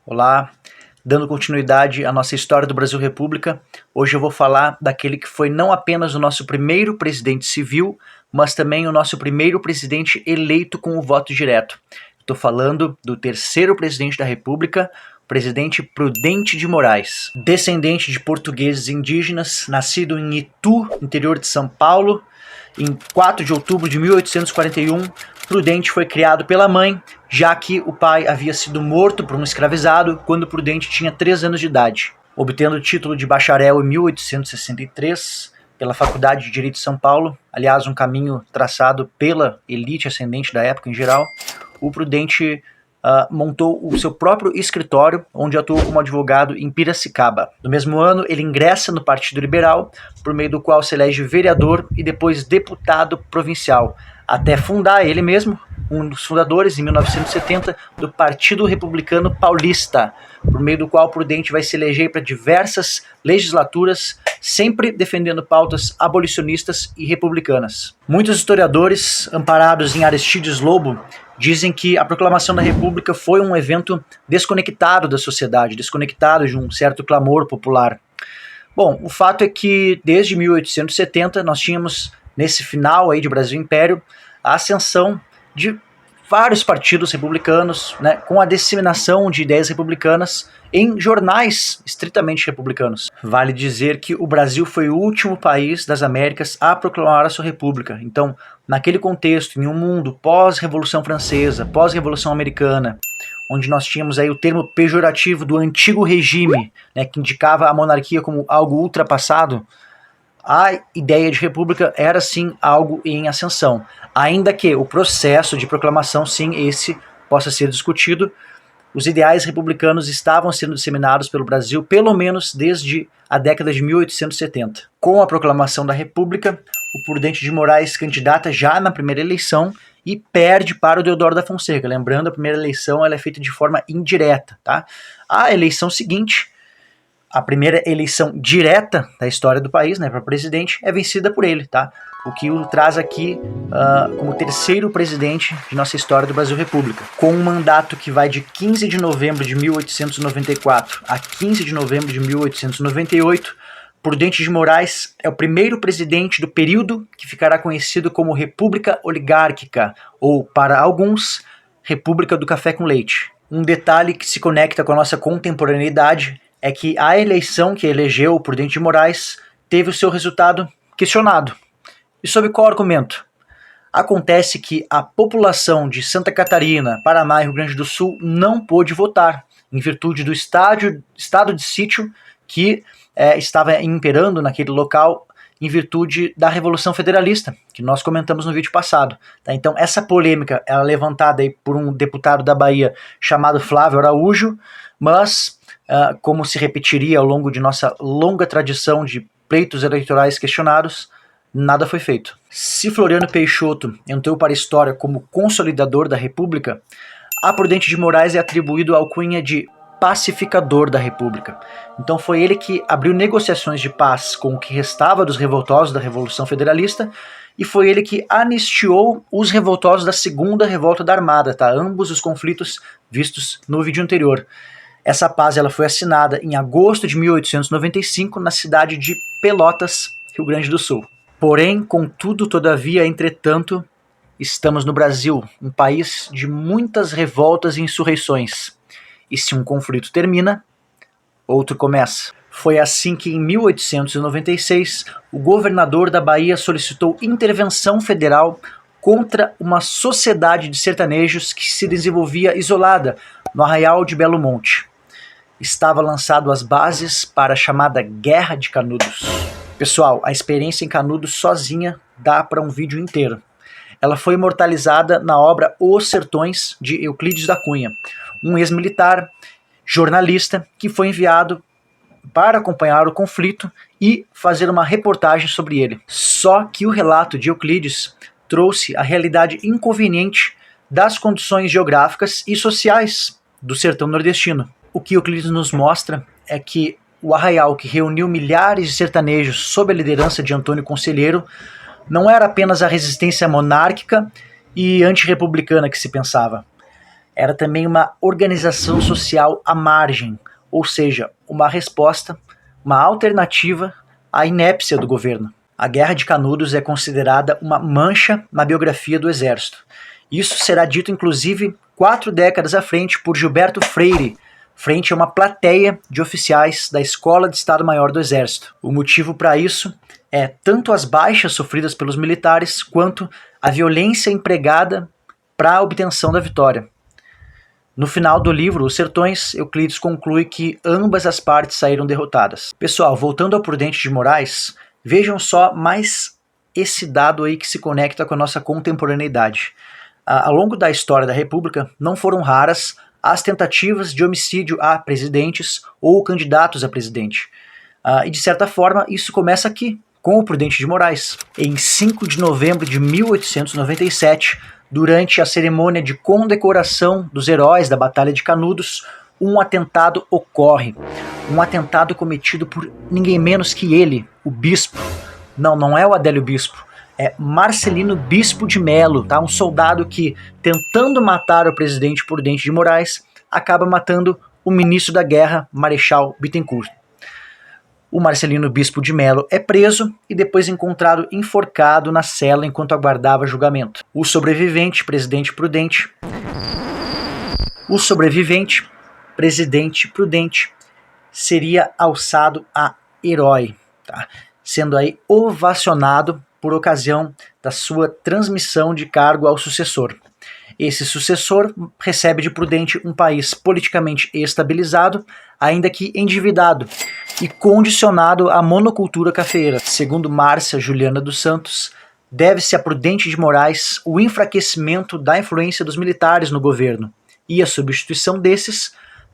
Olá, dando continuidade à nossa história do Brasil República, hoje eu vou falar daquele que foi não apenas o nosso primeiro presidente civil, mas também o nosso primeiro presidente eleito com o voto direto. Estou falando do terceiro presidente da República, o presidente Prudente de Moraes. Descendente de portugueses indígenas, nascido em Itu, interior de São Paulo, em 4 de outubro de 1841, Prudente foi criado pela mãe, já que o pai havia sido morto por um escravizado quando Prudente tinha 3 anos de idade. Obtendo o título de bacharel em 1863 pela Faculdade de Direito de São Paulo, aliás, um caminho traçado pela elite ascendente da época em geral, o Prudente montou o seu próprio escritório, onde atuou como advogado em Piracicaba. No mesmo ano, ele ingressa no Partido Liberal, por meio do qual se elege vereador e depois deputado provincial, até fundar ele mesmo, um dos fundadores, em 1970, do Partido Republicano Paulista, por meio do qual Prudente vai se eleger para diversas legislaturas, sempre defendendo pautas abolicionistas e republicanas. Muitos historiadores, amparados em Aristides Lobo, dizem que a proclamação da República foi um evento desconectado da sociedade, desconectado de um certo clamor popular. Bom, o fato é que desde 1870 nós tínhamos, nesse final aí de Brasil Império, a ascensão de vários partidos republicanos, né, com a disseminação de ideias republicanas em jornais estritamente republicanos. Vale dizer que o Brasil foi o último país das Américas a proclamar a sua república. Então, naquele contexto, em um mundo pós-Revolução Francesa, pós-Revolução Americana, onde nós tínhamos aí o termo pejorativo do antigo regime, né, que indicava a monarquia como algo ultrapassado, a ideia de república era sim algo em ascensão, ainda que o processo de proclamação, sim, esse possa ser discutido. Os ideais republicanos estavam sendo disseminados pelo Brasil pelo menos desde a década de 1870. Com a proclamação da República, o Prudente de Moraes candidata já na primeira eleição e perde para o Deodoro da Fonseca. Lembrando, a primeira eleição ela é feita de forma indireta, tá? A eleição seguinte, a primeira eleição direta da história do país, né, para presidente, é vencida por ele, tá? O que o traz aqui como terceiro presidente de nossa história do Brasil República, com um mandato que vai de 15 de novembro de 1894 a 15 de novembro de 1898, Prudente de Moraes é o primeiro presidente do período que ficará conhecido como República Oligárquica, ou, para alguns, República do Café com Leite. Um detalhe que se conecta com a nossa contemporaneidade é que a eleição que elegeu o Prudente de Moraes teve o seu resultado questionado. E sob qual argumento? Acontece que a população de Santa Catarina, Paraná e Rio Grande do Sul não pôde votar, em virtude do estado de sítio que estava imperando naquele local em virtude da Revolução Federalista, que nós comentamos no vídeo passado. Tá? Então essa polêmica é levantada aí por um deputado da Bahia chamado Flávio Araújo, mas como se repetiria ao longo de nossa longa tradição de pleitos eleitorais questionados, nada foi feito. Se Floriano Peixoto entrou para a história como consolidador da República, a Prudente de Moraes é atribuído a alcunha de pacificador da República. Então foi ele que abriu negociações de paz com o que restava dos revoltosos da Revolução Federalista e foi ele que anistiou os revoltosos da Segunda Revolta da Armada, tá? Ambos os conflitos vistos no vídeo anterior. Essa paz ela foi assinada em agosto de 1895 na cidade de Pelotas, Rio Grande do Sul. Porém, contudo, todavia, entretanto, estamos no Brasil, um país de muitas revoltas e insurreições. E se um conflito termina, outro começa. Foi assim que, em 1896, o governador da Bahia solicitou intervenção federal contra uma sociedade de sertanejos que se desenvolvia isolada no Arraial de Belo Monte. Estava lançado as bases para a chamada Guerra de Canudos. Pessoal, a experiência em Canudos sozinha dá para um vídeo inteiro. Ela foi imortalizada na obra Os Sertões, de Euclides da Cunha, um ex-militar, jornalista, que foi enviado para acompanhar o conflito e fazer uma reportagem sobre ele. Só que o relato de Euclides trouxe a realidade inconveniente das condições geográficas e sociais do sertão nordestino. O que Euclides nos mostra é que o arraial que reuniu milhares de sertanejos sob a liderança de Antônio Conselheiro não era apenas a resistência monárquica e antirrepublicana que se pensava. era também uma organização social à margem, ou seja, uma resposta, uma alternativa à inépcia do governo. A Guerra de Canudos é considerada uma mancha na biografia do Exército. Isso será dito, inclusive, 4 décadas à frente por Gilberto Freire, frente a uma plateia de oficiais da Escola de Estado-Maior do Exército. O motivo para isso é tanto as baixas sofridas pelos militares, quanto a violência empregada para a obtenção da vitória. No final do livro, Os Sertões, Euclides conclui que ambas as partes saíram derrotadas. Pessoal, voltando ao Prudente de Moraes, vejam só mais esse dado aí que se conecta com a nossa contemporaneidade. Ao longo da história da República, não foram raras as tentativas de homicídio a presidentes ou candidatos a presidente. E de certa forma, isso começa aqui, com o Prudente de Moraes. Em 5 de novembro de 1897, durante a cerimônia de condecoração dos heróis da Batalha de Canudos, um atentado ocorre. Um atentado cometido por ninguém menos que ele, o bispo. Não é o Adélio Bispo, é Marcelino Bispo de Melo, tá? Um soldado que, tentando matar o presidente Prudente de Moraes, acaba matando o ministro da guerra, Marechal Bittencourt. O Marcelino Bispo de Melo é preso e depois encontrado enforcado na cela enquanto aguardava julgamento. O sobrevivente, presidente Prudente, seria alçado a herói, tá? Sendo aí ovacionado por ocasião da sua transmissão de cargo ao sucessor. Esse sucessor recebe de Prudente um país politicamente estabilizado, ainda que endividado, e condicionado à monocultura cafeeira. Segundo Márcia Juliana dos Santos, deve-se a Prudente de Moraes o enfraquecimento da influência dos militares no governo e a substituição desses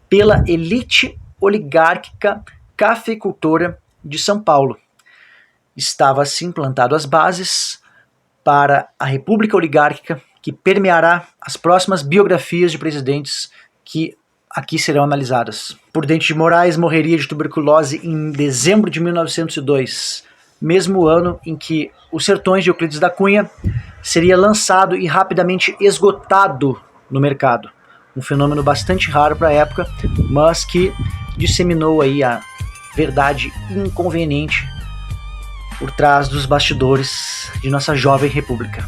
pela elite oligárquica cafeicultora de São Paulo. Estava assim plantado as bases para a República Oligárquica, que permeará as próximas biografias de presidentes que aqui serão analisadas. Prudente de Moraes morreria de tuberculose em dezembro de 1902, mesmo ano em que Os Sertões de Euclides da Cunha seria lançado e rapidamente esgotado no mercado. Um fenômeno bastante raro para a época, mas que disseminou aí a verdade inconveniente por trás dos bastidores de nossa jovem república.